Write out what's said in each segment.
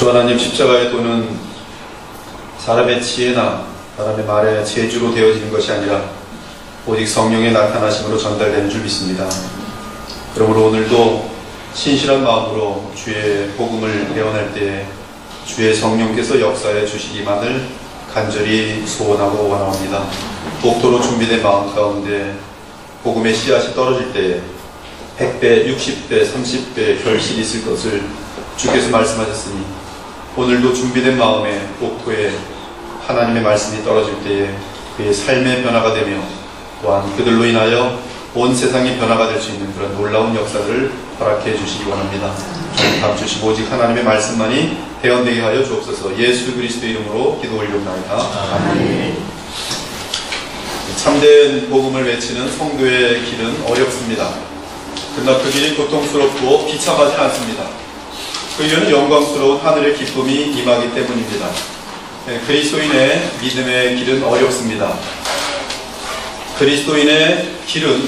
주 하나님, 십자가의 도는 사람의 지혜나 사람의 말의 재주로 되어지는 것이 아니라 오직 성령의 나타나심으로 전달되는 줄 믿습니다. 그러므로 오늘도 신실한 마음으로 주의 복음을 배워낼 때에 주의 성령께서 역사해 주시기만을 간절히 소원하고 원합니다. 복도로 준비된 마음 가운데 복음의 씨앗이 떨어질 때에 100배, 60배, 30배 결실이 있을 것을 주께서 말씀하셨으니 오늘도 준비된 마음에 복도에 하나님의 말씀이 떨어질 때에 그의 삶의 변화가 되며 또한 그들로 인하여 온 세상이 변화가 될 수 있는 그런 놀라운 역사를 허락해 주시기 원합니다. 주님 감주시고 오직 하나님의 말씀만이 대언되게 하여 주옵소서. 예수 그리스도 이름으로 기도 올리옵나이다. 아멘. 참된 복음을 외치는 성도의 길은 어렵습니다. 그러나 그 길이 고통스럽고 비참하진 않습니다. 그 이유는 영광스러운 하늘의 기쁨이 임하기 때문입니다. 그리스도인의 믿음의 길은 어렵습니다. 그리스도인의 길은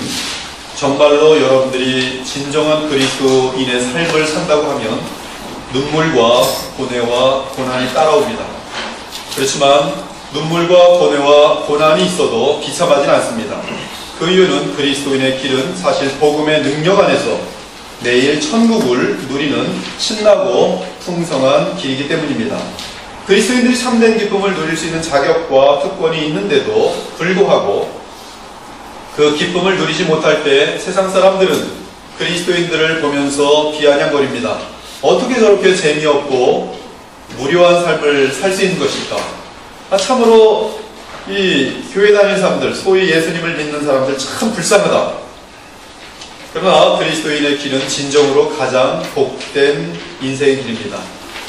정말로 여러분들이 진정한 그리스도인의 삶을 산다고 하면 눈물과 고뇌와 고난이 따라옵니다. 그렇지만 눈물과 고뇌와 고난이 있어도 비참하진 않습니다. 그 이유는 그리스도인의 길은 사실 복음의 능력 안에서 내일 천국을 누리는 신나고 풍성한 길이기 때문입니다. 그리스도인들이 참된 기쁨을 누릴 수 있는 자격과 특권이 있는데도 불구하고 그 기쁨을 누리지 못할 때 세상 사람들은 그리스도인들을 보면서 비아냥거립니다. 어떻게 저렇게 재미없고 무료한 삶을 살 수 있는 것일까? 참으로 이 교회 다니는 사람들, 소위 예수님을 믿는 사람들 참 불쌍하다. 그러나 그리스도인의 길은 진정으로 가장 복된 인생의 길입니다.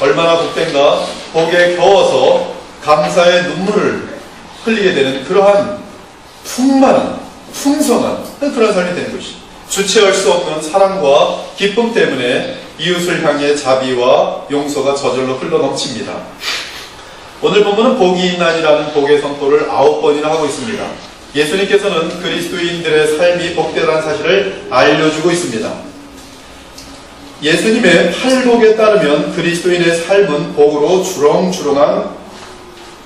얼마나 복된가? 복에 겨워서 감사의 눈물을 흘리게 되는 그러한 풍만한, 풍성한 그런 삶이 되는 것이죠. 주체할 수 없는 사랑과 기쁨 때문에 이웃을 향해 자비와 용서가 저절로 흘러넘칩니다. 오늘 본문은 복이 있나니라는 복의 선포를 9번이나 하고 있습니다. 예수님께서는 그리스도인들의 삶이 복되다는 사실을 알려주고 있습니다. 예수님의 팔복에 따르면 그리스도인의 삶은 복으로 주렁주렁한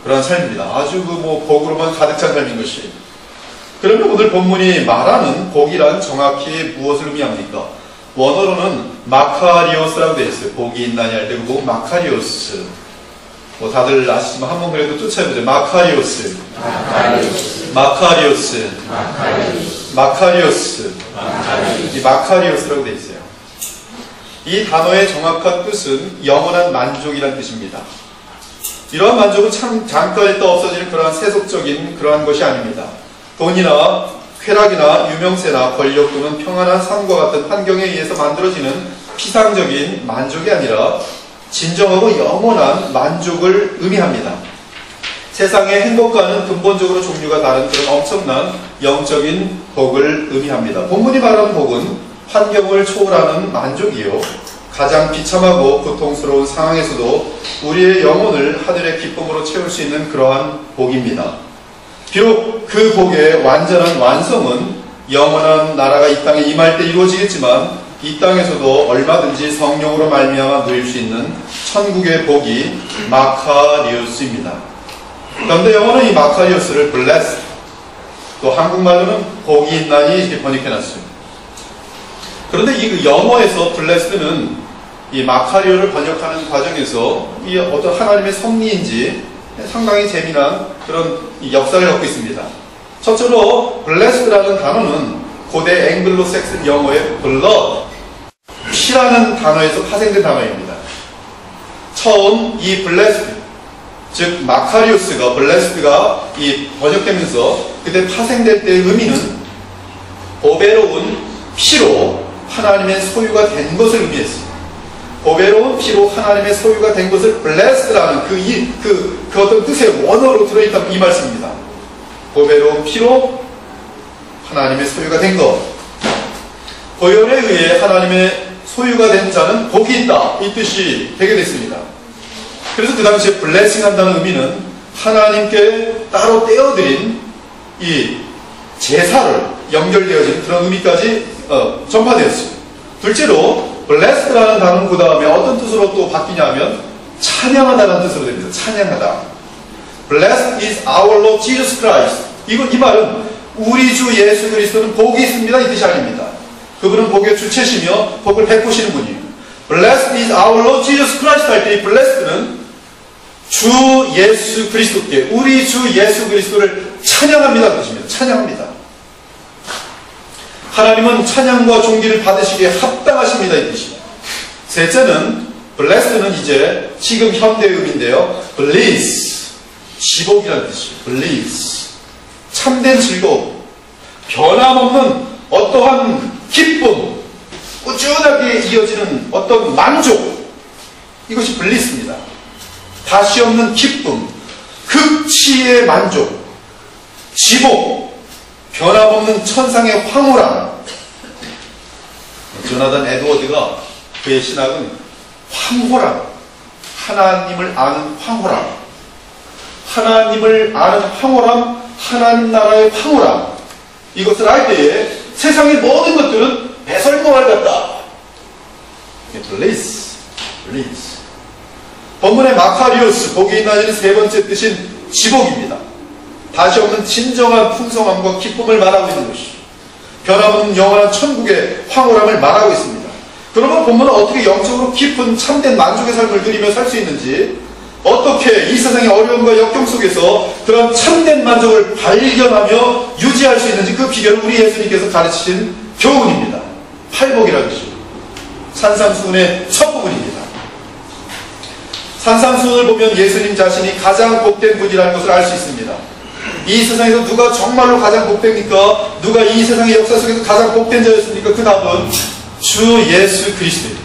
그런 삶입니다. 아주 복으로만 가득 찬 삶인 것이. 그러면 오늘 본문이 말하는 복이란 정확히 무엇을 의미합니까? 원어로는 마카리오스라고 되어 있어요. 복이 있나니 할 때 그 복 마카리오스. 다들 아시지만 한번 그래도 쫓아해보죠. 마카리오스. 이 마카리오스라고 되어 있어요. 이 단어의 정확한 뜻은 영원한 만족이라는 뜻입니다. 이러한 만족은 참 잠깐 있다 없어지는 그러한 세속적인 그러한 것이 아닙니다. 돈이나 쾌락이나 유명세나 권력 또는 평안한 삶과 같은 환경에 의해서 만들어지는 피상적인 만족이 아니라 진정하고 영원한 만족을 의미합니다. 세상의 행복과는 근본적으로 종류가 다른 그런 엄청난 영적인 복을 의미합니다. 본문이 말하는 복은 환경을 초월하는 만족이요, 가장 비참하고 고통스러운 상황에서도 우리의 영혼을 하늘의 기쁨으로 채울 수 있는 그러한 복입니다. 비록 그 복의 완전한 완성은 영원한 나라가 이 땅에 임할 때 이루어지겠지만 이 땅에서도 얼마든지 성령으로 말미암아 누릴 수 있는 천국의 복이 마카리오스입니다. 그런데 영어는 이 마카리오스를 blessed, 또 한국말로는 복이 있나니 이렇게 번역해놨어요. 그런데 이 영어에서 blessed는 이 마카리오를 번역하는 과정에서 이 어떤 하나님의 섭리인지 상당히 재미난 그런 역사를 갖고 있습니다. 첫째로 blessed라는 단어는 고대 앵글로색슨 영어의 blood, 피라는 단어에서 파생된 단어입니다. 처음 이 blessed, 즉 마카리오스가 blessed가 이 번역되면서 그때 파생될 때의 의미는 보배로운 피로 하나님의 소유가 된 것을 의미했습니다. 보배로운 피로 하나님의 소유가 된 것을 blessed라는 그 어떤 뜻의 원어로 들어있다 이 말씀입니다. 보배로운 피로 하나님의 소유가 된 것. 보혈에 의해 하나님의 소유가 된 자는 복이 있다, 이 뜻이 되게 됐습니다. 그래서 그 당시에 블레싱 한다는 의미는 하나님께 따로 떼어드린 이 제사를 연결되어진 그런 의미까지 전파되었습니다. 둘째로 blessed라는 단어는 그 다음에 어떤 뜻으로 또 바뀌냐면 찬양하다라는 뜻으로 됩니다. 찬양하다. Blessed is our Lord Jesus Christ. 이 말은 우리 주 예수 그리스도는 복이 있습니다, 이 뜻이 아닙니다. 그분은 복의 주체시며 복을 베푸시는 분이에요. Blessed is our Lord Jesus Christ 할 때 이 blessed는 주 예수 그리스도께, 우리 주 예수 그리스도를 찬양합니다 그 뜻입니다. 찬양합니다. 하나님은 찬양과 존귀를 받으시기에 합당하십니다 이 뜻입니다. 셋째는 blessed는 이제 지금 현대음인데요. bliss, 지복이라는 뜻이에요. bliss, 참된 즐거움, 변함없는 어떠한 기쁨, 꾸준하게 이어지는 어떤 만족, 이것이 블리스입니다. 다시 없는 기쁨, 극치의 만족, 지복, 변함없는 천상의 황홀함. 조나단 에드워드가 그의 신학은 황홀함, 하나님을 아는 황홀함, 하나님을 아는 황홀함, 하나님 나라의 황홀함, 이것을 알 때에 세상의 모든 것들은 배설물과 같다. 블리스. 본문의 마카리오스, 복이 있나니는 세 번째 뜻인 지복입니다. 다시 없는 진정한 풍성함과 기쁨을 말하고 있는 것이죠. 변함없는 영원한 천국의 황홀함을 말하고 있습니다. 그러면 본문은 어떻게 영적으로 깊은 참된 만족의 삶을 누리며 살 수 있는지, 어떻게 이 세상의 어려움과 역경 속에서 그런 참된 만족을 발견하며 유지할 수 있는지, 그 비결을 우리 예수님께서 가르치신 교훈입니다. 팔복이라는 것이죠. 산상수훈의 첫 부분입니다. 산상수훈을 보면 예수님 자신이 가장 복된 분이라는 것을 알 수 있습니다. 이 세상에서 누가 정말로 가장 복됩니까? 누가 이 세상의 역사 속에서 가장 복된 자였습니까? 그 답은 주 예수 그리스도입니다.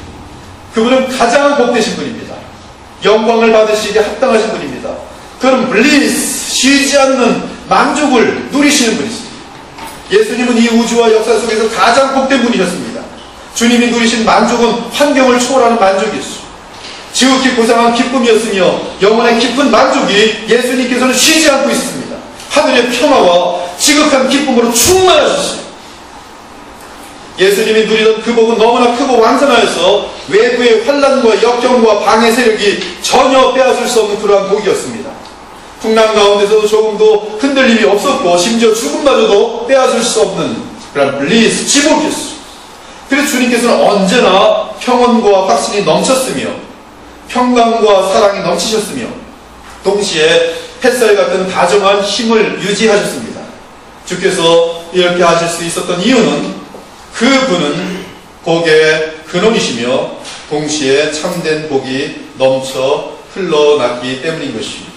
그분은 가장 복되신 분입니다. 영광을 받으시기에 합당하신 분입니다. 그럼 블리스, 쉬지 않는 만족을 누리시는 분이십니다. 예수님은 이 우주와 역사 속에서 가장 복된 분이셨습니다. 주님이 누리신 만족은 환경을 초월하는 만족이었습니다. 지극히 고상한 기쁨이었으며 영원의 깊은 만족이 예수님께서는 쉬지 않고 있었습니다. 하늘의 평화와 지극한 기쁨으로 충만하셨습니다. 예수님이 누리던 그 복은 너무나 크고 완전하여서 외부의 환난과 역경과 방해 세력이 전혀 빼앗을 수 없는 그러한 복이었습니다. 풍랑 가운데서도 조금도 흔들림이 없었고 심지어 죽음마저도 빼앗을 수 없는 그런 블리스, 지복이었습니다. 그래서 주님께서는 언제나 평온과 확신이 넘쳤으며 평강과 사랑이 넘치셨으며 동시에 햇살 같은 다정한 힘을 유지하셨습니다. 주께서 이렇게 하실 수 있었던 이유는 그분은 복의 근원이시며 동시에 참된 복이 넘쳐 흘러났기 때문인 것입니다.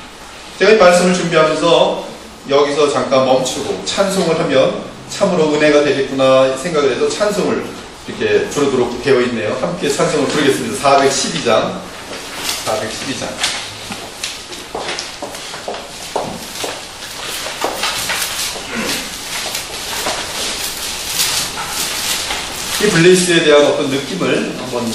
제가 이 말씀을 준비하면서 여기서 잠깐 멈추고 찬송을 하면 참으로 은혜가 되겠구나 생각을 해서 찬송을 이렇게 부르도록 되어 있네요. 함께 찬송을 부르겠습니다. 412장. 이 블리스에 대한 어떤 느낌을 한번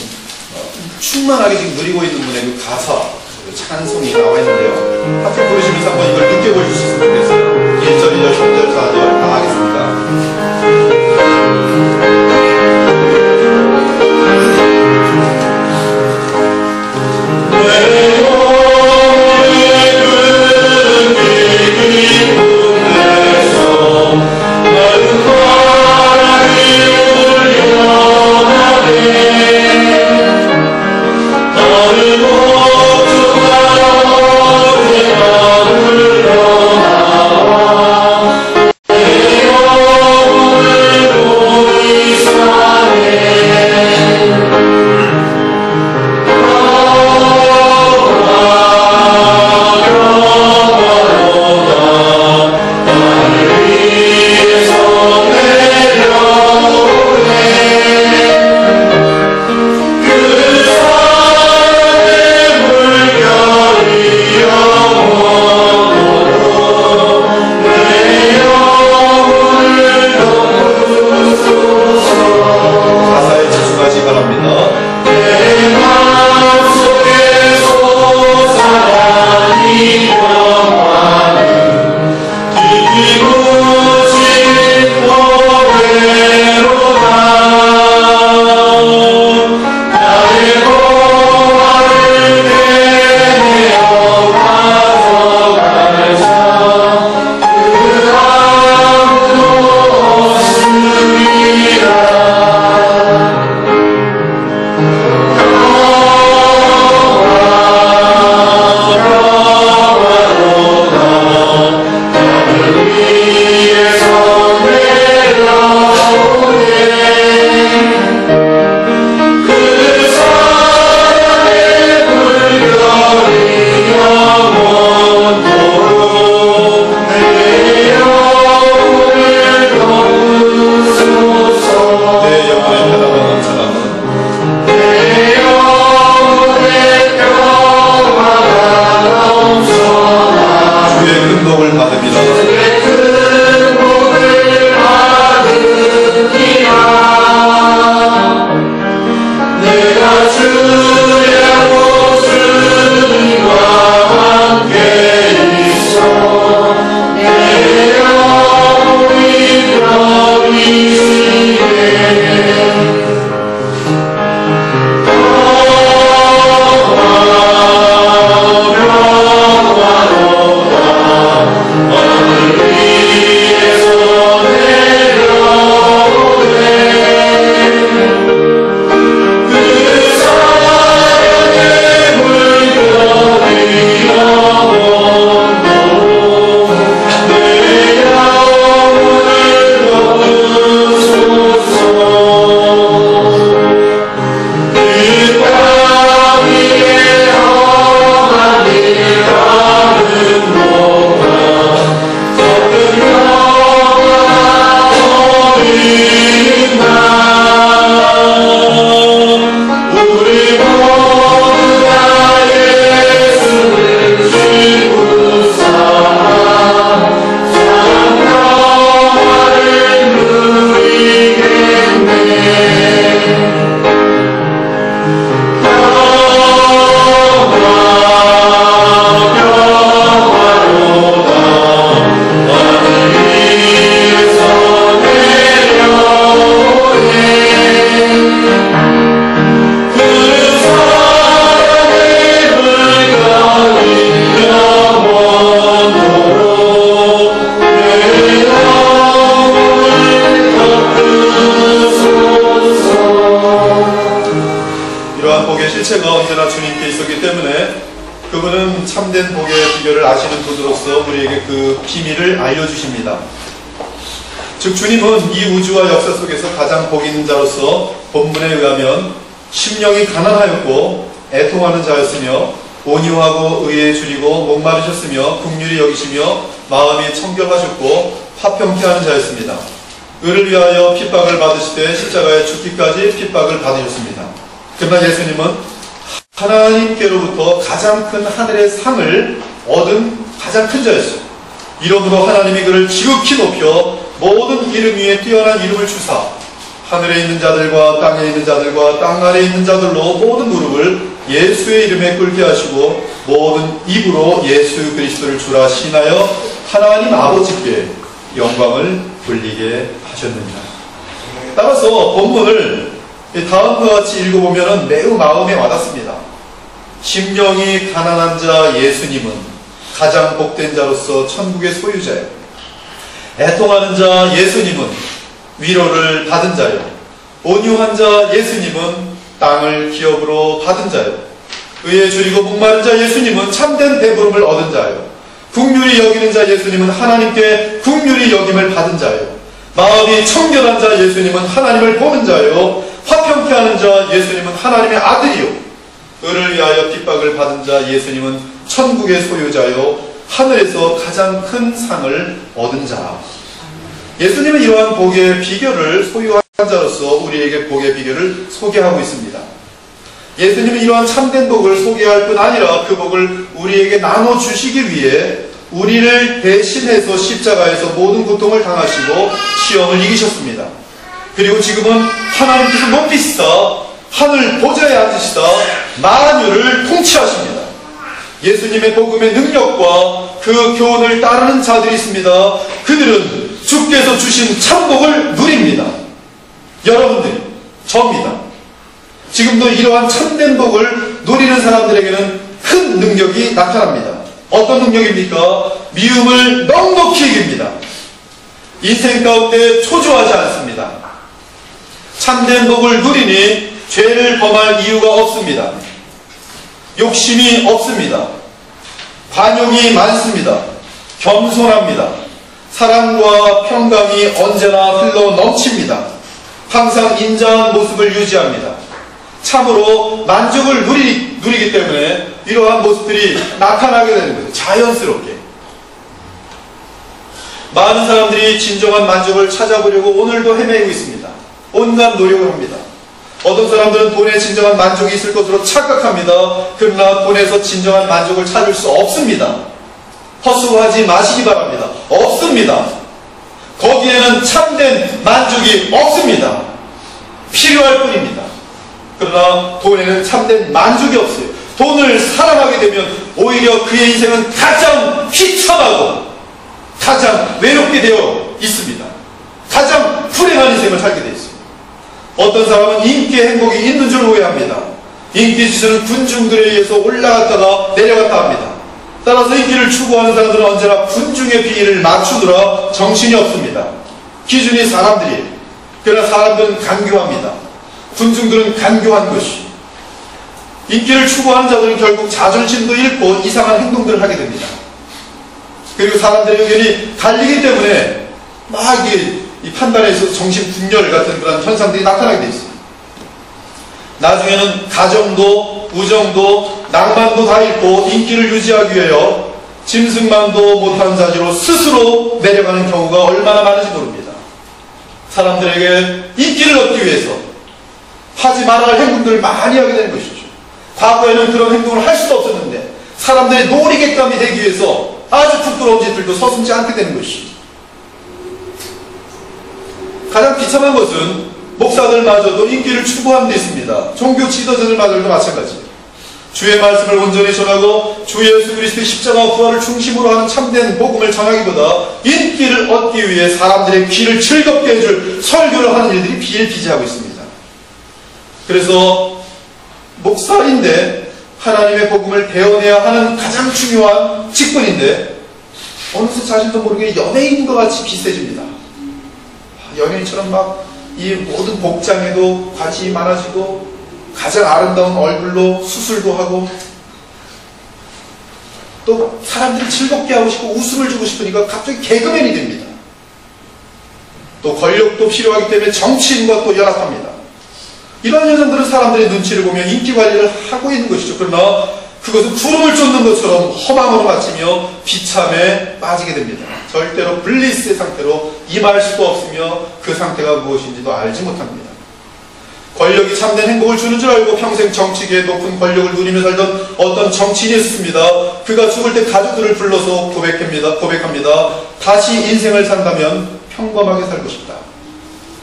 충만하게 지금 누리고 있는 분의 그 가사, 그 찬송이 나와 있는데요. 함께 부르시면서 한번 이걸 느껴보실 수 있으면 좋겠어요. 1절, 2절, 3절, 4절 다 하겠습니다. 언제나 주님께 있었기 때문에 그분은 참된 복의 비결을 아시는 분으로서 우리에게 그 비밀을 알려주십니다. 즉 주님은 이 우주와 역사 속에서 가장 복 있는 자로서 본문에 의하면 심령이 가난하였고 애통하는 자였으며 온유하고 의에 줄이고 목마르셨으며 긍휼히 여기시며 마음이 청결하셨고 화평케 하는 자였습니다. 의를 위하여 핍박을 받으시되 십자가에 죽기까지 핍박을 받으셨습니다. 그러나 예수님은 하나님께로부터 가장 큰 하늘의 상을 얻은 가장 큰 자였어요. 이러므로 하나님이 그를 지극히 높여 모든 이름 위에 뛰어난 이름을 주사 하늘에 있는 자들과 땅에 있는 자들과 땅 아래에 있는 자들로 모든 무릎을 예수의 이름에 꿇게 하시고 모든 입으로 예수 그리스도를 주라 신하여 하나님 아버지께 영광을 돌리게 하셨느니라. 따라서 본문을 다음과 같이 읽어보면 매우 마음에 와닿습니다. 심령이 가난한 자 예수님은 가장 복된 자로서 천국의 소유자예요. 애통하는 자 예수님은 위로를 받은 자예요. 온유한 자 예수님은 땅을 기업으로 받은 자예요. 의에 줄이고 목마른 자 예수님은 참된 배부름을 얻은 자예요. 긍휼히 여기는 자 예수님은 하나님께 긍휼히 여김을 받은 자예요. 마음이 청결한 자 예수님은 하나님을 보는 자예요. 화평케 하는 자 예수님은 하나님의 아들이요. 의를 위하여 핍박을 받은 자 예수님은 천국의 소유자요. 하늘에서 가장 큰 상을 얻은 자. 예수님은 이러한 복의 비결을 소유한 자로서 우리에게 복의 비결을 소개하고 있습니다. 예수님은 이러한 참된 복을 소개할 뿐 아니라 그 복을 우리에게 나눠주시기 위해 우리를 대신해서 십자가에서 모든 고통을 당하시고 시험을 이기셨습니다. 그리고 지금은 하나님께서 높이시사 하늘 보좌에 앉으시다 만유를 통치하십니다. 예수님의 복음의 능력과 그 교훈을 따르는 자들이 있습니다. 그들은 주께서 주신 참복을 누립니다. 여러분들이, 저입니다. 지금도 이러한 참된 복을 누리는 사람들에게는 큰 능력이 나타납니다. 어떤 능력입니까? 미움을 넉넉히 이깁니다. 인생 가운데 초조하지 않습니다. 참된 복을 누리니 죄를 범할 이유가 없습니다. 욕심이 없습니다. 관용이 많습니다. 겸손합니다. 사랑과 평강이 언제나 흘러 넘칩니다. 항상 인자한 모습을 유지합니다. 참으로 만족을 누리기 때문에 이러한 모습들이 나타나게 되는 거예요. 자연스럽게. 많은 사람들이 진정한 만족을 찾아보려고 오늘도 헤매고 있습니다. 온갖 노력을 합니다. 어떤 사람들은 돈에 진정한 만족이 있을 것으로 착각합니다. 그러나 돈에서 진정한 만족을 찾을 수 없습니다. 헛수고하지 마시기 바랍니다. 없습니다. 거기에는 참된 만족이 없습니다. 필요할 뿐입니다. 그러나 돈에는 참된 만족이 없어요. 돈을 사랑하게 되면 오히려 그의 인생은 가장 비참하고 가장 외롭게 되어 있습니다. 가장 불행한 인생을 살게 되어 있습니다. 어떤 사람은 인기의 행복이 있는 줄 오해합니다. 인기 지수는 군중들에 의해서 올라갔다가 내려갔다 합니다. 따라서 인기를 추구하는 사람들은 언제나 군중의 비위를 맞추느라 정신이 없습니다. 기준이 사람들이에요. 그러나 사람들은 간교합니다. 군중들은 간교한 것이. 인기를 추구하는 자들은 결국 자존심도 잃고 이상한 행동들을 하게 됩니다. 그리고 사람들의 의견이 갈리기 때문에 막 이 판단에 있어서 정신분열 같은 그런 현상들이 나타나게 되어 있습니다. 나중에는 가정도, 우정도, 낭만도 다 잃고 인기를 유지하기 위하여 짐승만도 못한 자지로 스스로 내려가는 경우가 얼마나 많은지 모릅니다. 사람들에게 인기를 얻기 위해서 하지 말아야 할 행동들을 많이 하게 되는 것이죠. 과거에는 그런 행동을 할 수도 없었는데 사람들의 놀이객감이 되기 위해서 아주 부끄러운 짓들도 서슴지 않게 되는 것이죠. 가장 비참한 것은 목사들마저도 인기를 추구하는 데 있습니다. 종교 지도자들마저도 마찬가지예요. 주의 말씀을 온전히 전하고 주 예수 그리스도의 십자가 부활을 중심으로 하는 참된 복음을 전하기보다 인기를 얻기 위해 사람들의 귀를 즐겁게 해줄 설교를 하는 일들이 비일비재하고 있습니다. 그래서 목사인데 하나님의 복음을 배워내야 하는 가장 중요한 직분인데 어느새 자신도 모르게 연예인과 같이 비슷해집니다. 연예인처럼 막 이 모든 복장에도 관심이 많아지고 가장 아름다운 얼굴로 수술도 하고 또 사람들이 즐겁게 하고 싶고 웃음을 주고 싶으니까 갑자기 개그맨이 됩니다. 또 권력도 필요하기 때문에 정치인과 또 연합합니다. 이런 여성들은 사람들의 눈치를 보며 인기 관리를 하고 있는 것이죠. 그러나 그것은 구름을 쫓는 것처럼 허망으로 마치며 비참에 빠지게 됩니다. 절대로 블리스의 상태로 임할 수도 없으며 그 상태가 무엇인지도 알지 못합니다. 권력이 참된 행복을 주는 줄 알고 평생 정치계의 높은 권력을 누리며 살던 어떤 정치인이 있었습니다. 그가 죽을 때 가족들을 불러서 고백합니다. 다시 인생을 산다면 평범하게 살고 싶다.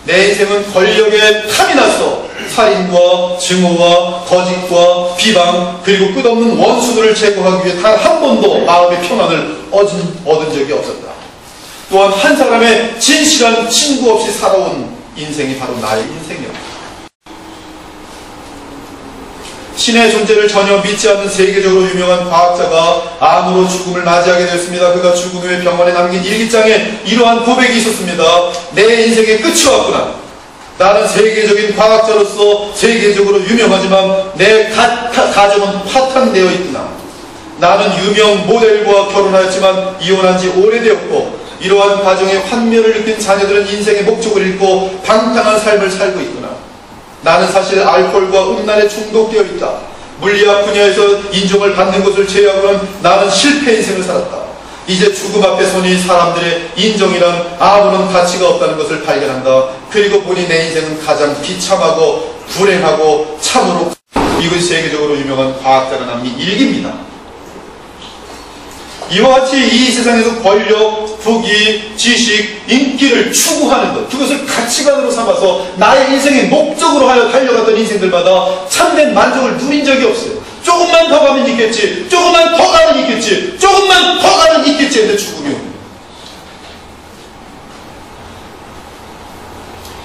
내 인생은 권력에 탐이 나서 살인과 증오와 거짓과 비방 그리고 끝없는 원수들을 제거하기 위해 단 한 번도 마음의 평안을 얻은 적이 없었다. 또한 한 사람의 진실한 친구 없이 살아온 인생이 바로 나의 인생이었다. 신의 존재를 전혀 믿지 않는 세계적으로 유명한 과학자가 암으로 죽음을 맞이하게 되었습니다. 그가 죽은 후에 병원에 남긴 일기장에 이러한 고백이 있었습니다. 내 인생의 끝이 왔구나. 나는 세계적인 과학자로서 세계적으로 유명하지만 내 가정은 파탄되어 있구나. 나는 유명 모델과 결혼하였지만 이혼한 지 오래되었고 이러한 가정의 환멸을 느낀 자녀들은 인생의 목적을 잃고 방탕한 삶을 살고 있구나. 나는 사실 알코올과 음란에 중독되어 있다. 물리학 분야에서 인정을 받는 것을 제외하고는 나는 실패 인생을 살았다. 이제 죽음 앞에 서니 사람들의 인정이란 아무런 가치가 없다는 것을 발견한다. 그리고 보니 내 인생은 가장 비참하고 불행하고 참으로 이것이 세계적으로 유명한 과학자가 남긴 일기입니다. 이와 같이 이 세상에서 권력, 부귀, 지식, 인기를 추구하는 것, 그것을 가치관으로 삼아서 나의 인생의 목적으로 하여 달려갔던 인생들마다 참된 만족을 누린 적이 없어요. 조금만 더 가면 있겠지, 조금만 더 가면 있겠지, 조금만 더 가면 있겠지 했는데 죽음이 옵니다.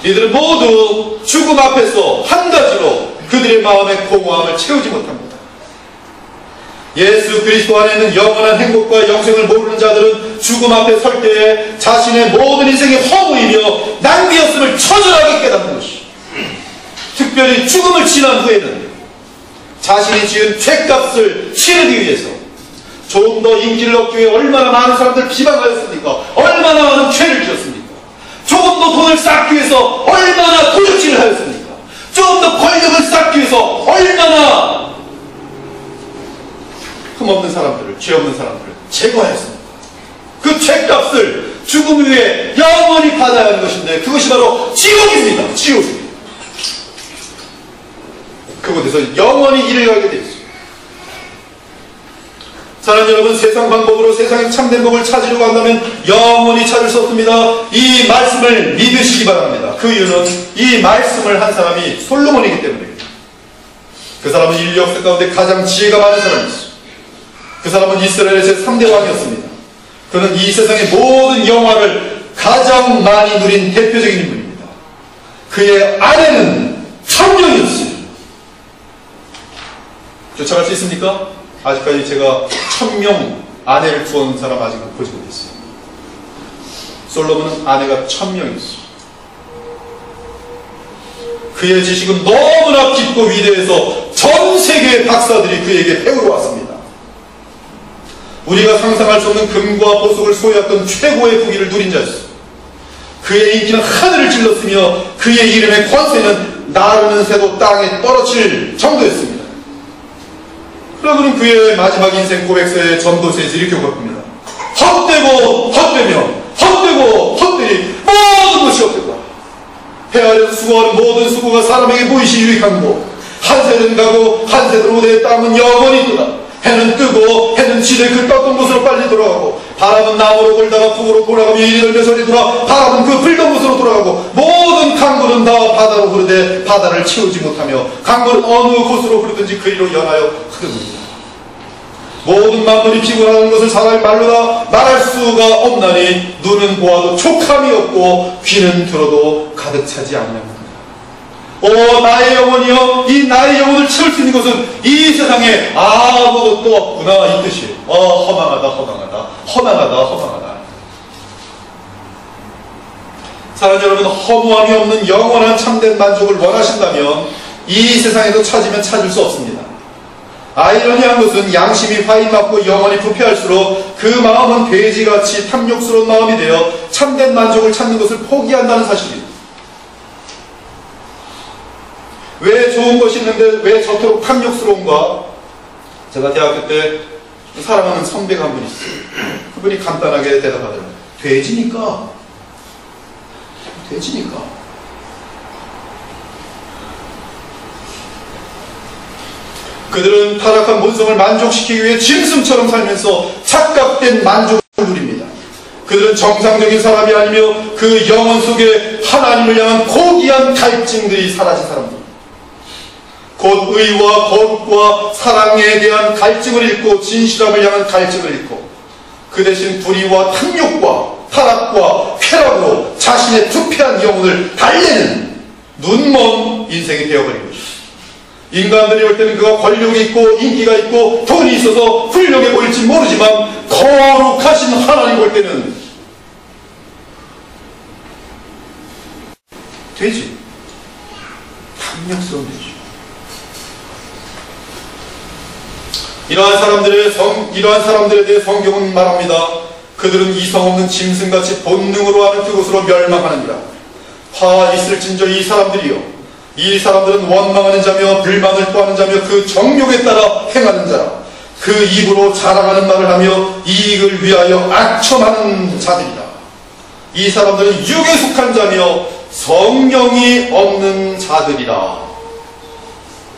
이들은 모두 죽음 앞에서 한 가지로 그들의 마음의 공허함을 채우지 못합니다. 예수 그리스도 안에 있는 영원한 행복과 영생을 모르는 자들은 죽음 앞에 설 때에 자신의 모든 인생이 허무이며 낭비였음을 처절하게 깨닫는 것이, 특별히 죽음을 지난 후에는 자신이 지은 죄값을 치르기 위해서 조금 더 인기를 얻기 위해 얼마나 많은 사람들 비방하였습니까? 얼마나 많은 죄를 지었습니까? 조금 더 돈을 쌓기 위해서 얼마나 도둑질을 하였습니까? 조금 더 권력을 쌓기 위해서 얼마나 흠없는 사람들을, 죄 없는 사람들을 제거하였습니다. 그 죄값을 죽음 후에 영원히 받아야 하는 것인데 그것이 바로 지옥입니다. 지옥입니다. 그곳에서 영원히 일을 하게 되어 있습니다. 사랑하는 여러분, 세상 방법으로 세상의 참된 법을 찾으려고 한다면 영원히 찾을 수 없습니다. 이 말씀을 믿으시기 바랍니다. 그 이유는 이 말씀을 한 사람이 솔로몬이기 때문입니다. 그 사람은 인류 역사 가운데 가장 지혜가 많은 사람이었습니다. 그 사람은 이스라엘의 제3대 왕이었습니다. 그는 이 세상의 모든 영화를 가장 많이 누린 대표적인 인물입니다. 그의 아내는 천명이었어요. 쫓아갈 수 있습니까? 아직까지 제가 1000명 아내를 두었는 사람 아직 보지 못했어요. 솔로몬은 아내가 1000명이었어요. 그의 지식은 너무나 깊고 위대해서 전 세계의 박사들이 그에게 배우러 왔습니다. 우리가 상상할 수 없는 금과 보석을 소유했던 최고의 부귀를 누린 자였습니다. 그의 인기는 하늘을 찔렀으며 그의 이름의 권세는 나르는 새도 땅에 떨어질 정도였습니다. 그러고는 그의 마지막 인생 고백서의 전도서에서 이렇게 고백합니다. 헛되고 헛되며 헛되고 헛되니 모든 것이 헛되다. 헤아려서 수고하는 모든 수고가 사람에게 무의시 유익한 고 한 세대는 가고 한 세대로 내 땅은 영원히 있도다. 해는 뜨고 해는 지대 그 떴던 곳으로 빨리 돌아가고 바람은 남으로 불다가 북으로 돌아가며 이리 돌며 저리 돌아 바람은 그 불던 곳으로 돌아가고 모든 강물은 다 바다로 흐르되 바다를 채우지 못하며 강물은 어느 곳으로 흐르든지 그 이로 연하여 흐릅니다. 모든 만물이 피곤하는 것을 사람의 말로 다 말할 수가 없나니 눈은 보아도 촉함이 없고 귀는 들어도 가득 차지 않느니라. 오 나의 영혼이여, 이 나의 영혼을 채울 수 있는 것은 이 세상에 아무것도 없구나, 이 뜻이에요. 허망하다 허망하다 허망하다 허망하다. 사랑하는 여러분, 허무함이 없는 영원한 참된 만족을 원하신다면 이 세상에도 찾으면 찾을 수 없습니다. 아이러니한 것은 양심이 화인맞고 영원히 부패할수록 그 마음은 돼지같이 탐욕스러운 마음이 되어 참된 만족을 찾는 것을 포기한다는 사실입니다. 왜 좋은 것이 있는데 왜 저토록 탐욕스러운가? 제가 대학교 때 사랑하는 선배가 한 분 있어요. 그분이 간단하게 대답하더라고요. 돼지니까. 그들은 타락한 본성을 만족시키기 위해 짐승처럼 살면서 착각된 만족을 누립니다. 그들은 정상적인 사람이 아니며 그 영혼 속에 하나님을 향한 고귀한 갈증들이 사라진 사람들입니다. 곧 의와 거룩과 사랑에 대한 갈증을 잃고 진실함을 향한 갈증을 잃고 그 대신 불의와 탐욕과 타락과 쾌락으로 자신의 부패한 영혼을 달래는 눈먼 인생이 되어버린 것입니다. 인간들이 올 때는 그가 권력이 있고 인기가 있고 돈이 있어서 훌륭해 보일지 모르지만 거룩하신 하나님 볼 때는 돼지, 탐욕스러운 돼지. 이러한 사람들에 대해 성경은 말합니다. 그들은 이성 없는 짐승같이 본능으로 하는 그것으로 멸망하느니라. 화 있을진저 이 사람들이요, 이 사람들은 원망하는 자며 불만을 토하는 자며 그 정욕에 따라 행하는 자라. 그 입으로 자랑하는 말을 하며 이익을 위하여 악첨하는 자들이다. 이 사람들은 육에 속한 자며 성령이 없는 자들이라.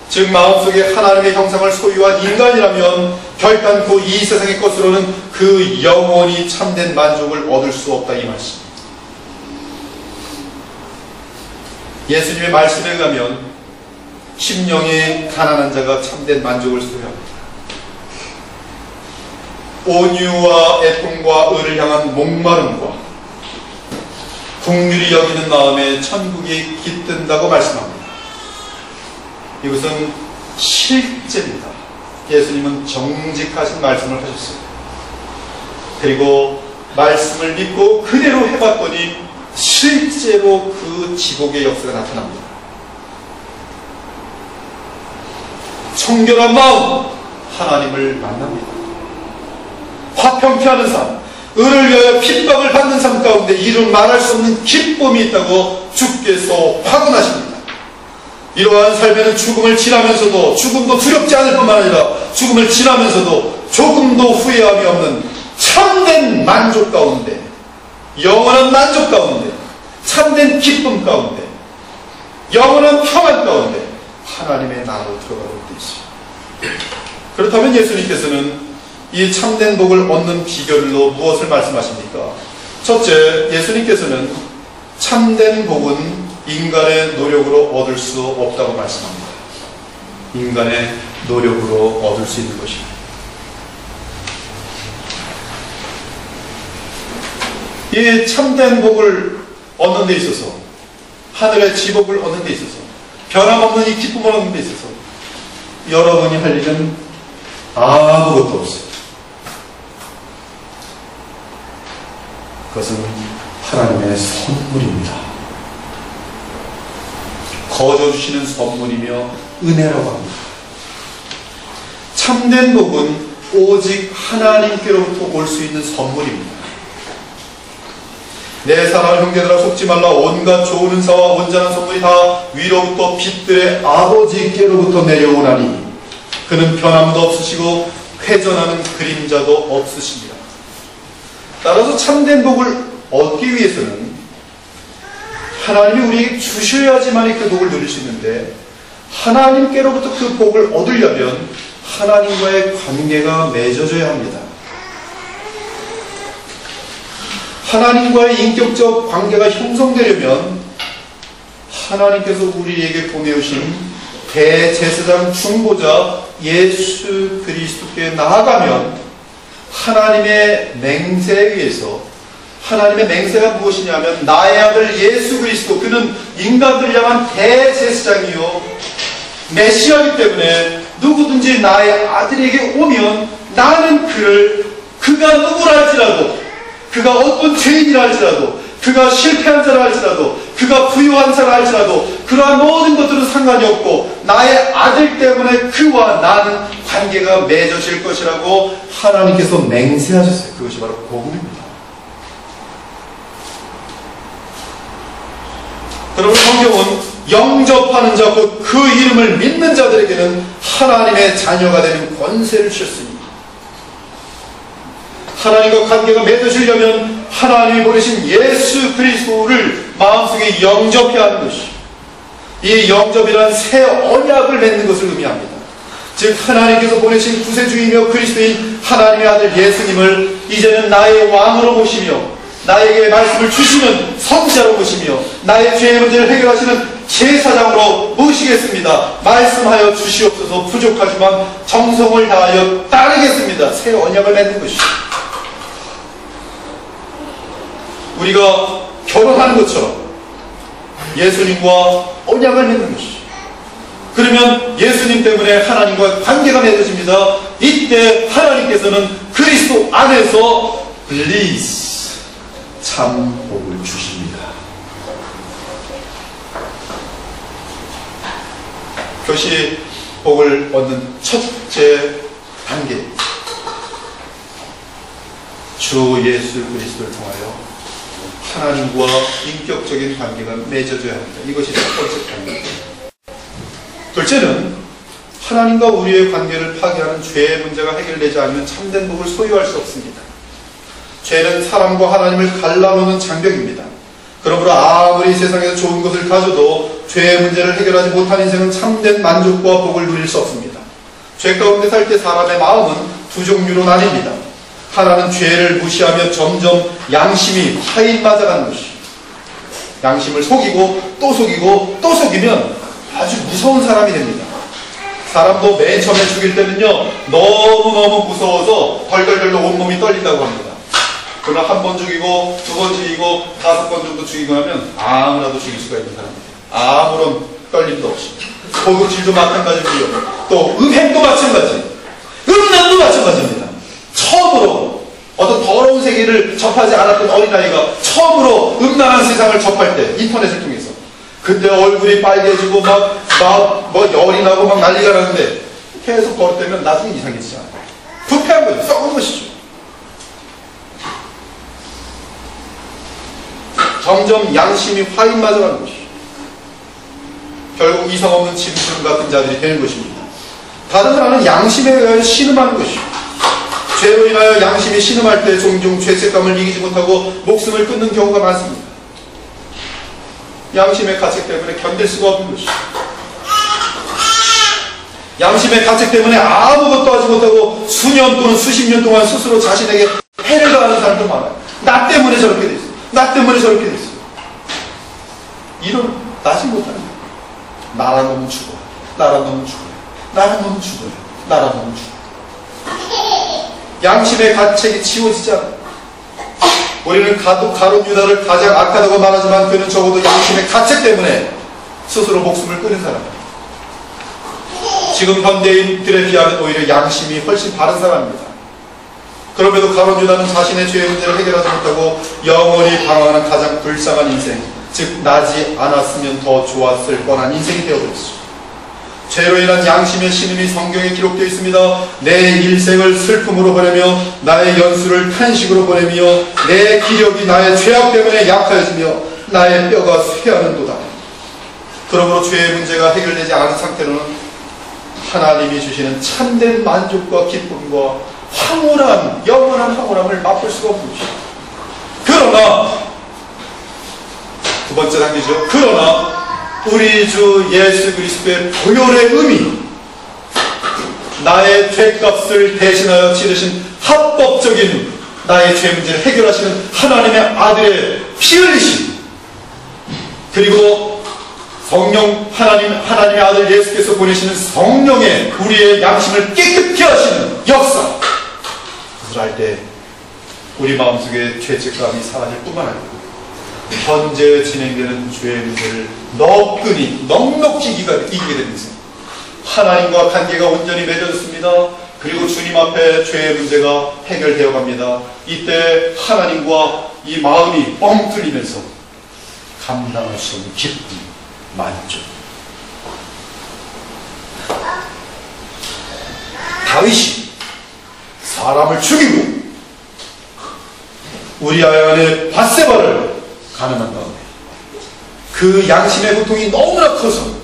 즉 마음속에 하나님의 형상을 소유한 인간이라면 결단코 이 세상의 것으로는 그 영원히 참된 만족을 얻을 수 없다, 이 말씀입니다. 예수님의 말씀에 의하면 심령이 가난한 자가 참된 만족을 소유합니다. 온유와 애통과 의를 향한 목마름과 긍휼히 여기는 마음에 천국이 깃든다고 말씀합니다. 이것은 실제입니다. 예수님은 정직하신 말씀을 하셨어요. 그리고 말씀을 믿고 그대로 해봤더니 실제로 그 지복의 역사가 나타납니다. 청결한 마음, 하나님을 만납니다. 화평케 하는 삶, 의를 위하여 핍박을 받는 삶 가운데 이루 말할 수 없는 기쁨이 있다고 주께서 확언하십니다. 이러한 삶에는 죽음을 지나면서도 죽음도 두렵지 않을 뿐만 아니라 죽음을 지나면서도 조금도 후회함이 없는 참된 만족 가운데, 영원한 만족 가운데, 참된 기쁨 가운데, 영원한 평안 가운데 하나님의 나라로 들어가고 있습니다. 그렇다면 예수님께서는 이 참된 복을 얻는 비결로 무엇을 말씀하십니까? 첫째, 예수님께서는 참된 복은 인간의 노력으로 얻을 수 없다고 말씀합니다. 인간의 노력으로 얻을 수 있는 것입니다. 이 참된 복을 얻는 데 있어서, 하늘의 지복을 얻는 데 있어서, 변함없는 이 기쁨을 얻는 데 있어서 여러분이 할 일은 아무것도 없어요. 그것은 하나님의 선물입니다. 거저 주시는 선물이며 은혜라고 합니다. 참된 복은 오직 하나님께로부터 올 수 있는 선물입니다. 내 사랑하는 형제들아, 속지 말라. 온갖 좋은 은사와 온전한 선물이 다 위로부터 빛들의 아버지께로부터 내려오나니 그는 변함도 없으시고 회전하는 그림자도 없으십니다. 따라서 참된 복을 얻기 위해서는 하나님이 우리에게 주셔야지만이 그 복을 누릴 수 있는데, 하나님께로부터 그 복을 얻으려면 하나님과의 관계가 맺어져야 합니다. 하나님과의 인격적 관계가 형성되려면 하나님께서 우리에게 보내오신 대제사장 중보자 예수 그리스도께 나아가면 하나님의 맹세에 의해서, 하나님의 맹세가 무엇이냐면 나의 아들 예수 그리스도, 그는 인간들을 향한 대제사장이요 메시아이기 때문에 누구든지 나의 아들에게 오면 나는 그가 누구라 할지라도, 그가 어떤 죄인이라 할지라도, 그가 실패한 자라 할지라도, 그가 부유한 자라 할지라도 그러한 모든 것들은 상관이 없고 나의 아들 때문에 그와 나는 관계가 맺어질 것이라고 하나님께서 맹세하셨어요. 그것이 바로 복음입니다. 여러분, 성경은 영접하는 자, 곧 그 이름을 믿는 자들에게는 하나님의 자녀가 되는 권세를 주셨습니다. 하나님과 관계가 맺어지려면 하나님이 보내신 예수 그리스도를 마음속에 영접해야 하는 것이, 이 영접이란 새 언약을 맺는 것을 의미합니다. 즉 하나님께서 보내신 구세주이며 그리스도인 하나님의 아들 예수님을 이제는 나의 왕으로 모시며 나에게 말씀을 주시는 선지자로 모시며 나의 죄의 문제를 해결하시는 제사장으로 모시겠습니다. 말씀하여 주시옵소서. 부족하지만 정성을 다하여 따르겠습니다. 새 언약을 맺는 것이죠. 우리가 결혼하는 것처럼 예수님과 언약을 맺는 것이죠. 그러면 예수님 때문에 하나님과 관계가 맺어집니다. 이때 하나님께서는 그리스도 안에서 bliss, 참 복을 주십니다. 그것이 복을 얻는 첫째 단계, 주 예수 그리스도를 통하여 하나님과 인격적인 관계가 맺어져야 합니다. 이것이 첫 번째 단계입니다. 둘째는 하나님과 우리의 관계를 파괴하는 죄의 문제가 해결되지 않으면 참된 복을 소유할 수 없습니다. 죄는 사람과 하나님을 갈라놓는 장벽입니다. 그러므로 아무리 세상에서 좋은 것을 가져도 죄의 문제를 해결하지 못한 인생은 참된 만족과 복을 누릴 수 없습니다. 죄 가운데 살 때 사람의 마음은 두 종류로 나뉩니다. 하나는 죄를 무시하며 점점 양심이 화인 맞아가는 것이, 양심을 속이고 또 속이고 또 속이면 아주 무서운 사람이 됩니다. 사람도 맨 처음에 죽일 때는요, 너무너무 무서워서 덜덜덜 온몸이 떨린다고 합니다. 그러나 한 번 죽이고 두 번 죽이고 5번 정도 죽이고 하면 아무나도 죽일 수가 있는 사람입니다. 아무런 떨림도 없이. 고급질도 마찬가지고요. 또 음행도 마찬가지, 음란도 마찬가지입니다. 처음으로 어떤 더러운 세계를 접하지 않았던 어린아이가 처음으로 음란한 세상을 접할 때, 인터넷을 통해서, 그때 얼굴이 빨개지고 뭐 열이 나고 막 난리가 나는데 계속 버릇되면 나중에 이상해지잖아요. 부패한 거죠. 썩은 것이죠. 점점 양심이 화인 맞아가는 것이죠. 결국 이성 없는 짐승 같은 자들이 되는 것입니다. 다른 하나는 양심에 의하여 신음하는 것이죠. 죄로 인하여 양심이 신음할 때 종종 죄책감을 이기지 못하고 목숨을 끊는 경우가 많습니다. 양심의 가책 때문에 견딜 수가 없는 것이죠. 양심의 가책 때문에 아무것도 하지 못하고 수년 또는 수십 년 동안 스스로 자신에게 해를 가하는 사람도 많아요. 나 때문에 저렇게 됐어. 나 때문에 저렇게 됐어. 이런 나지 못하는 거예요. 나란 놈은 죽어요. 나란 놈은 죽어요. 나란 놈은 죽어요. 나란 놈은 죽어요. 양심의 가책이 지워지지 않아요. 우리는 가룟 유다를 가장 악하다고 말하지만 그는 적어도 양심의 가책 때문에 스스로 목숨을 끊은 사람이에요. 지금 현대인들에 비하면 오히려 양심이 훨씬 바른 사람입니다. 그럼에도 가룟 유다는 자신의 죄의 문제를 해결하지 못하고 영원히 방황하는 가장 불쌍한 인생, 즉 나지 않았으면 더 좋았을 뻔한 인생이 되어버렸죠. 죄로 인한 양심의 신음이 성경에 기록되어 있습니다. 내 일생을 슬픔으로 보내며 나의 연수를 탄식으로 보내며 내 기력이 나의 죄악 때문에 약하여지며 나의 뼈가 쇠하는도다. 그러므로 죄의 문제가 해결되지 않은 상태로는 하나님이 주시는 참된 만족과 기쁨과 황홀한, 영원한 황홀함을 맛볼 수가 없는 것이죠. 그러나 두 번째 단계죠. 그러나 우리 주 예수 그리스도의 보혈의 의미, 나의 죄값을 대신하여 치르신 합법적인 나의 죄 문제를 해결하시는 하나님의 아들의 피 흘리심, 그리고 성령, 하나님의 아들 예수께서 보내시는 성령의 우리의 양심을 깨끗게 하시는 역사, 그것을 할 때 우리 마음속에 죄책감이 사라질 뿐만 아니라 현재 진행되는 죄의 문제를 넉넉히 이기게 됩니다. 하나님과 관계가 온전히 맺어졌습니다. 그리고 주님 앞에 죄의 문제가 해결되어 갑니다. 이때 하나님과 이 마음이 뻥 뚫리면서 감당할 수 없는 기쁨, 만족. 다윗이 사람을 죽이고 우리아의 아내 밧세바를 가늠한 다음에 그 양심의 고통이 너무나 커서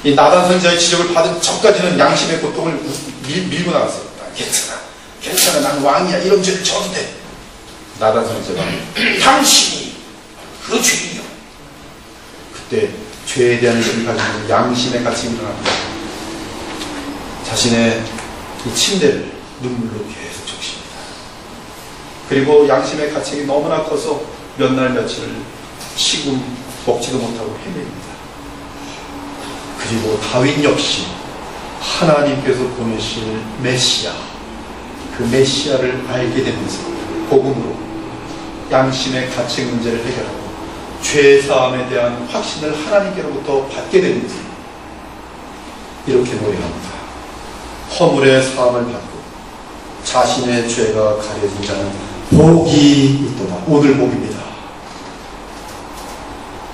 이 나단 선지자의 지적을 받은 전까지는 양심의 고통을 밀고 나갔어요. 괜찮아, 난 왕이야. 이런 죄를 져도 돼. 나단 선지자가 당신이 그 죄인이요. 그때 죄에 대한 의식을 가지고 양심의 가치가 일어납니다. 자신의 이 침대를 눈물로 계속 적십니다. 그리고 양심의 가책이 너무나 커서 몇 날 며칠을 쉬고 먹지도 못하고 헤맵니다. 그리고 다윗 역시 하나님께서 보내실 메시아, 그 메시아를 알게 되면서 복음으로 양심의 가책 문제를 해결하고 죄 사함에 대한 확신을 하나님께로부터 받게 됩니다. 이렇게 노래합니다. 허물의 사함을 받고 자신의 죄가 가려진 자는 복이 있도다. 오늘 복입니다.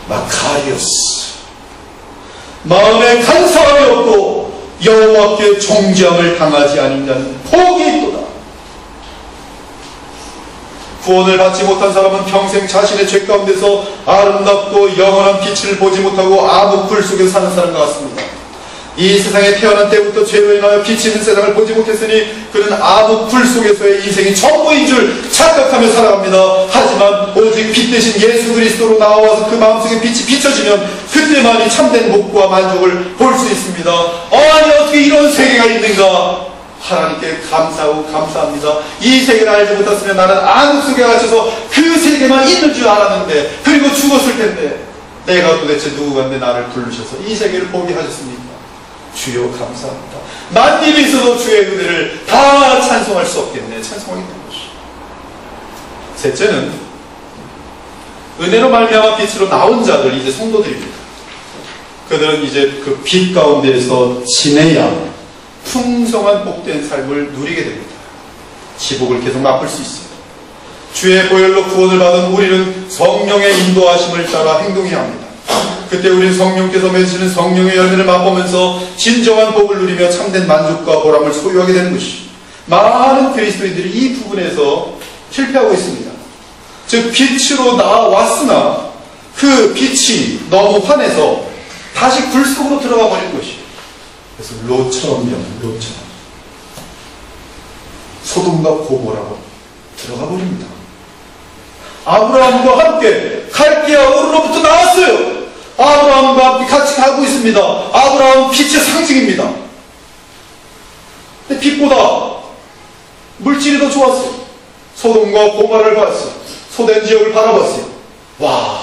마카리오스. 마음에 간사함이 없고 여호와께 정죄함을 당하지 않은 자는 복이 있도다. 구원을 받지 못한 사람은 평생 자신의 죄 가운데서 아름답고 영원한 빛을 보지 못하고 암흑불 속에 사는 사람과 같습니다. 이 세상에 태어난 때부터 죄로 인하여 빛이 있는 세상을 보지 못했으니 그는 암흑불 속에서의 인생이 전부인 줄 착각하며 살아갑니다. 하지만 오직 빛 대신 예수 그리스도로 나와서 그 마음속에 빛이 비춰지면 그때만이 참된 복과 만족을 볼 수 있습니다. 아니 어떻게 이런 세계가 있는가? 하나님께 감사하고 감사합니다. 이 세계를 알지 못했으면 나는 암흑 속에 갇혀서 그 세계만 있는 줄 알았는데 그리고 죽었을 텐데 내가 도대체 누구간데 나를 부르셔서 이 세계를 보게 하셨습니까? 주여 감사합니다. 만일이 있어도 주의 은혜를 다 찬송할 수 없겠네. 찬송하게 되는 것이죠. 셋째는 은혜로 말미암아 빛으로 나온 자들, 이제 성도들입니다. 그들은 이제 그 빛 가운데에서 지내야 풍성한 복된 삶을 누리게 됩니다. 지복을 계속 맛볼 수 있어요. 주의 보혈로 구원을 받은 우리는 성령의 인도하심을 따라 행동해야 합니다. 그때 우리는 성령께서 맺으시는 성령의 열매를 맛보면서 진정한 복을 누리며 참된 만족과 보람을 소유하게 되는 것이죠. 많은 그리스도인들이 이 부분에서 실패하고 있습니다. 즉 빛으로 나왔으나 그 빛이 너무 환해서 다시 불 속으로 들어가 버린 것이에요. 그래서 롯처럼 롯처럼 소돔과 고모라로 들어가 버립니다. 아브라함과 함께 갈대아 우르로부터 나왔어요. 아브라함과 함께 같이 가고 있습니다. 아브라함은 빛의 상징입니다. 근데 빛보다 물질이 더 좋았어요. 소돔과 고모라를 봤어요. 소된 지역을 바라봤어요. 와,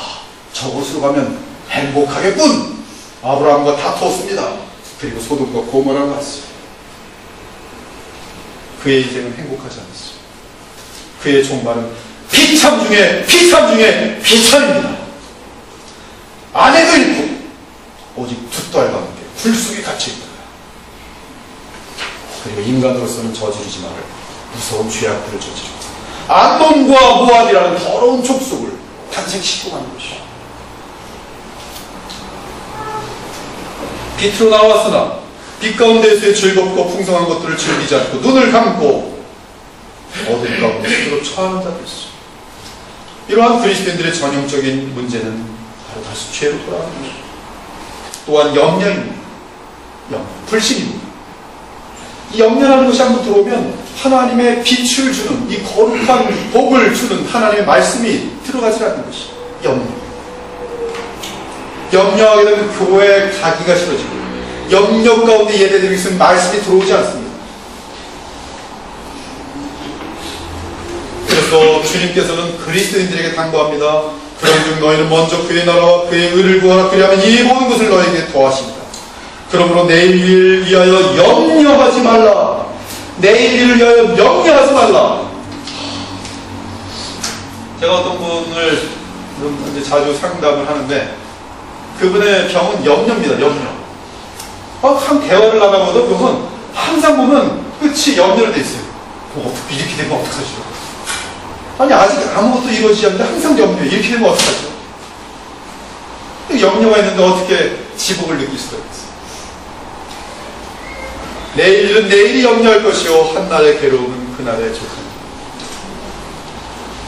저곳으로 가면 행복하겠군. 아브라함과 다투었습니다. 그리고 소돔과 고모라를 봤어요. 그의 인생은 행복하지 않았어요. 그의 종말은 비참 중에 비참 중에 비참입니다. 아내도 잃고 오직 두 딸과 함께 불 속에 갇혀있다. 그리고 인간으로서는 저지르지 말을 무서운 죄악들을 저지르고 암몬과 모압이라는 더러운 족속을 탄생시키고 가는 것이죠. 빛으로 나왔으나 빛 가운데에서의 즐겁고 풍성한 것들을 즐기지 않고 눈을 감고 어둠 가운데 스스로 처하는 자도 있어요. 이러한 그리스도인들의 전형적인 문제는 바로 다시 죄로 돌아가는 것이죠. 또한 염려입니다. 불신입니다. 이 염려라는 것이 한번 들어오면 하나님의 빛을 주는 이 거룩한 복을 주는 하나님의 말씀이 들어가지 않는 것이죠. 염려하게 되면 교회에 가기가 싫어지고 염려 가운데 예배드리고 있으면 말씀이 들어오지 않습니다. 그래서 주님께서는 그리스도인들에게 당부합니다. 그런즉 너희는 먼저 그의 나라와 그의 의를 구하라. 그리하면 이 모든 것을 너희에게 더하신다. 그러므로 내일 일을 위하여 염려하지 말라. 내일 일을 위하여 염려하지 말라. 제가 어떤 분을 이제 자주 상담을 하는데 그분의 병은 염려입니다. 염려. 한 대화를 나가보도 그분 항상 보면 끝이 염려로 돼 있어요. 어떻게 이렇게 되면 어떡하죠? 아니 아직 아무것도 이루어지지 않는데 항상 염려. 이렇게 되면 어떡하죠? 염려가 있는데 어떻게 지복을 느낄 수가 있어요? 내일 일은 내일이 염려할 것이요 한날의 괴로움은 그날의 족합니다.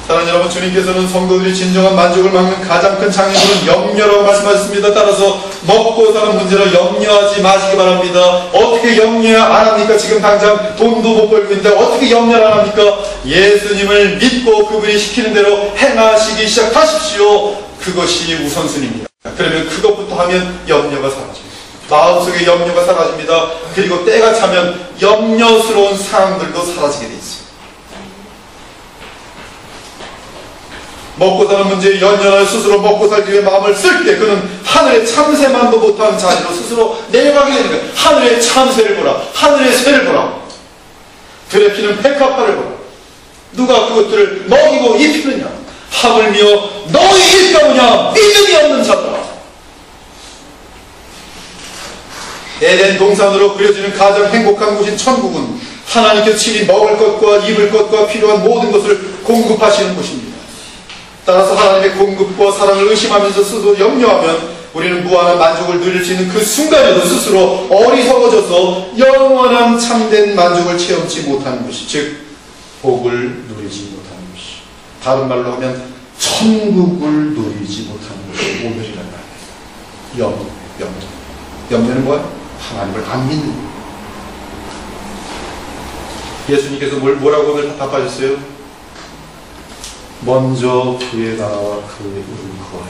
사랑하는 여러분, 주님께서는 성도들이 진정한 만족을 막는 가장 큰 장애물은 염려라고 말씀하셨습니다. 따라서 먹고 사는 문제로 염려하지 마시기 바랍니다. 어떻게 염려 안 합니까? 지금 당장 돈도 못 벌고 있는데 어떻게 염려를 안 합니까? 예수님을 믿고 그분이 시키는 대로 행하시기 시작하십시오. 그것이 우선순위입니다. 그러면 그것부터 하면 염려가 사라집니다. 마음속에 염려가 사라집니다. 그리고 때가 차면 염려스러운 상황들도 사라지게 돼 있습니다. 먹고 사는 문제에 연연하여 스스로 먹고 살기 위해 마음을 쓸 때 그는 하늘의 참새만도 못한 자리로 스스로 내려가게 되는 거예요. 하늘의 참새를 보라. 하늘의 새를 보라. 들에 피는 백합화를 보라. 누가 그것들을 먹이고 입히느냐? 하물며 너희 일가오냐? 믿음이 없는 자들아. 에덴 동산으로 그려지는 가장 행복한 곳인 천국은 하나님께서 친히 먹을 것과 입을 것과 필요한 모든 것을 공급하시는 곳입니다. 따라서 하나님의 공급과 사랑을 의심하면서 스스로 염려하면 우리는 무한한 만족을 누릴 수 있는 그 순간에도 스스로 어리석어져서 영원한 참된 만족을 체험치 못하는 것이, 즉 복을 누리지 못하는 것이, 다른 말로 하면 천국을 누리지 못하는 것이 오늘이란 말이에요. 염려는 뭐야? 하나님을 안 믿는 거예요. 예수님께서 뭐라고 오늘 답하셨어요? 먼저 그의 나라와 그의 의를 구하라.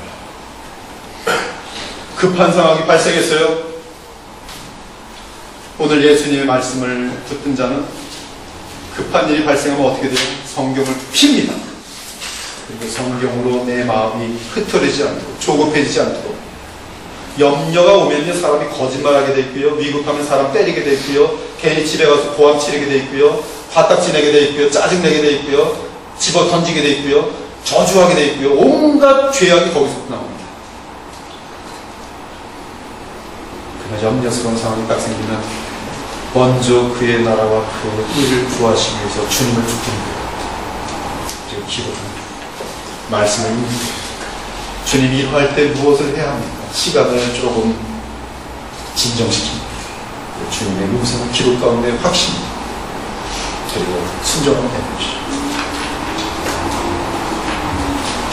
급한 상황이 발생했어요. 오늘 예수님의 말씀을 듣는 자는 급한 일이 발생하면 어떻게 돼요? 성경을 핍니다. 그리고 성경으로 내 마음이 흐트러지지 않도록, 조급해지지 않도록. 염려가 오면요, 사람이 거짓말하게 돼 있고요, 위급하면 사람 때리게 돼 있고요, 괜히 집에 가서 고함 치르게 돼 있고요, 화딱지 내게 돼 있고요, 짜증내게 돼 있고요, 집어 던지게 돼 있고요, 저주하게 돼 있고요, 온갖 죄악이 거기서 나옵니다. 그러나 염려스러운 상황이 딱 생기면 먼저 그의 나라와 그 의를 구하시기 위해서 주님을 붙듭니다. 그리고 기도합니다. 말씀을 읽습니다. 주님이 이러할 때 무엇을 해야 합니까? 시간을 조금 진정시킵니다. 주님의 음성을 기도 가운데 확신합니다. 그리고 순종하면 되는 것이죠.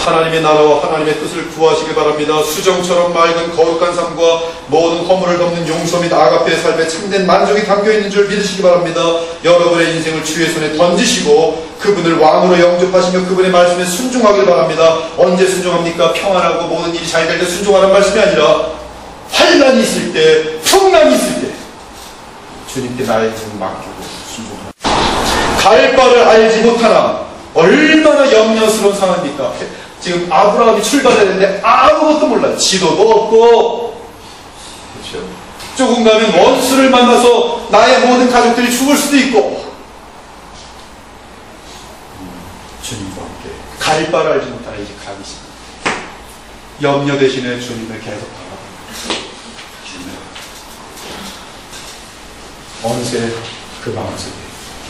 하나님의 나라와 하나님의 뜻을 구하시길 바랍니다. 수정처럼 맑은 거룩한 삶과 모든 허물을 덮는 용서 및 아가페의 삶에 참된 만족이 담겨있는 줄 믿으시기 바랍니다. 여러분의 인생을 주의 손에 던지시고 그분을 왕으로 영접하시며 그분의 말씀에 순종하길 바랍니다. 언제 순종합니까? 평안하고 모든 일이 잘 될 때 순종하는 말씀이 아니라 환난이 있을 때, 풍랑이 있을 때 주님께 나의 인생을 맡기고 순종합니다. 갈 바를 알지 못하나 얼마나 염려스러운 상황입니까? 지금 아브라함이 출발해야 되는데 아무것도 몰라요. 지도도 없고, 그렇죠? 조금 가면 원수를 만나서 나의 모든 가족들이 죽을 수도 있고, 주님과 함께 갈 바를 알지 못하나 이제 가기 시작합니다. 염려 대신에 주님을 계속 바라봅니다. 어느새 그 마음속에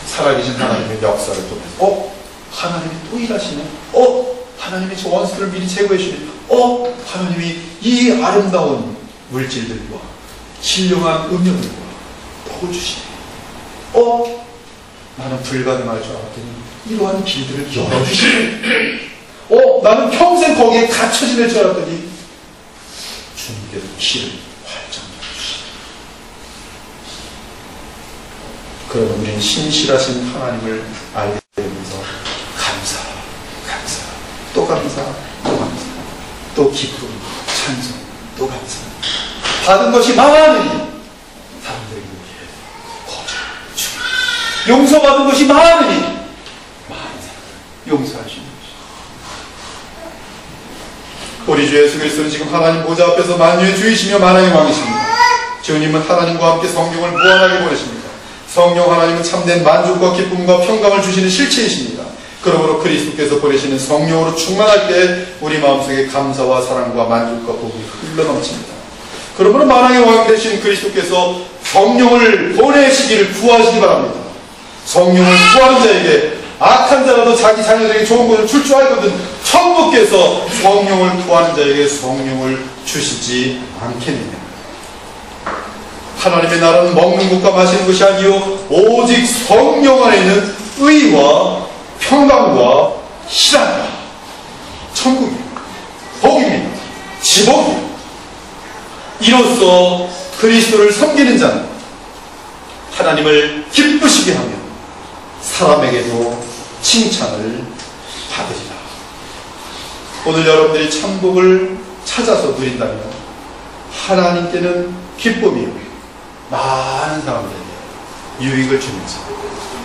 살아계신 하나님의 역사를 통해서 하나님이 또 일하시네. 하나님이 저 원수들을 미리 제거해 주시네. 하나님이 이 아름다운 물질들과 신령한 음료들과 복을 주시네. 나는 불가능할 줄 알았더니 이러한 길들을 열어주시네. 나는 평생 거기에 갇혀 지낼 줄 알았더니 주님께서 길을 활짝 열어주시네. 그러면 우리는 신실하신 하나님을 알게 되면서 또 감사, 또 기쁨, 찬송, 또 감사. 받은 것이 많으니 사람들에게 거절, 용서받은 것이 많으니 많은 사람을 용서하시는 것이죠. 우리 주 예수 그리스도는 지금 하나님 보좌 앞에서 만유의 주이시며 만왕의 왕이십니다. 주님은 하나님과 함께 성경을 무한하게 보내십니다. 성령 하나님은 참된 만족과 기쁨과 평강을 주시는 실체이십니다. 그러므로 그리스도께서 보내시는 성령으로 충만할 때 우리 마음속에 감사와 사랑과 만족과 복이 흘러넘칩니다. 그러므로 만왕의 왕 되신 그리스도께서 성령을 보내시기를 구하시기 바랍니다. 성령을 구하는 자에게 악한 자라도 자기 자녀들에게 좋은 것을 줄 줄 알거든 천부께서 성령을 구하는 자에게 성령을 주시지 않겠느냐. 하나님의 나라는 먹는 것과 마시는 것이 아니요 오직 성령 안에 있는 의와 평강과 희락과 천국입니다. 복입니다. 지복입니다. 이로써 그리스도를 섬기는 자는 하나님을 기쁘시게 하며 사람에게도 칭찬을 받으리라. 오늘 여러분들이 천국을 찾아서 누린다면 하나님께는 기쁨이요 많은 사람들에게 유익을 주면서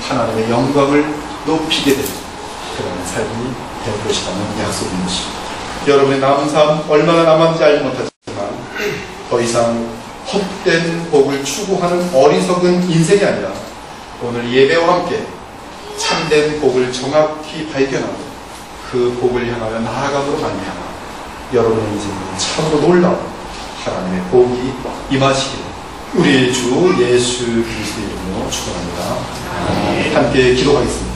하나님의 영광을 높이게 되는 그런 삶이 될 것이라는 약속인 것입니다. 여러분의 남은 삶 얼마나 남았는지 알지 못하지만 더 이상 헛된 복을 추구하는 어리석은 인생이 아니라 오늘 예배와 함께 참된 복을 정확히 발견하고 그 복을 향하여 나아감으로 말미암아 여러분의 인생은 참으로 놀라운 하나님의 복이 임하시기를 우리 주 예수 그리스도의 이름으로 축원합니다. 함께 기도하겠습니다.